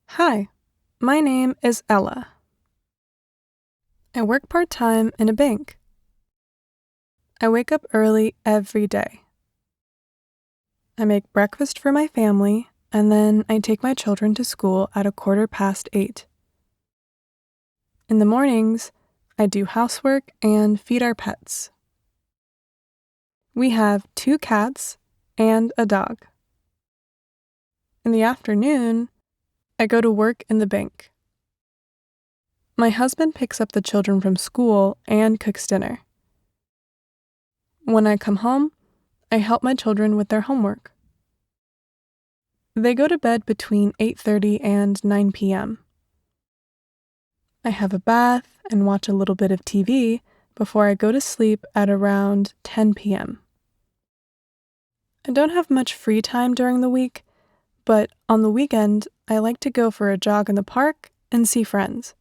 Hi, my name is Ella. I work part-time in a bank. I wake up early every day. I make breakfast for my family, and then I take my children to school at 8:15. In the mornings, I do housework and feed our pets. We have 2 cats and a dog. In the afternoon, I go to work in the bank. My husband picks up the children from school and cooks dinner. When I come home, I help my children with their homework. They go to bed between 8:30 and 9 p.m. I have a bath and watch a little bit of TV before I go to sleep at around 10 p.m. I don't have much free time during the week, but on the weekend, I like to go for a jog in the park and see friends.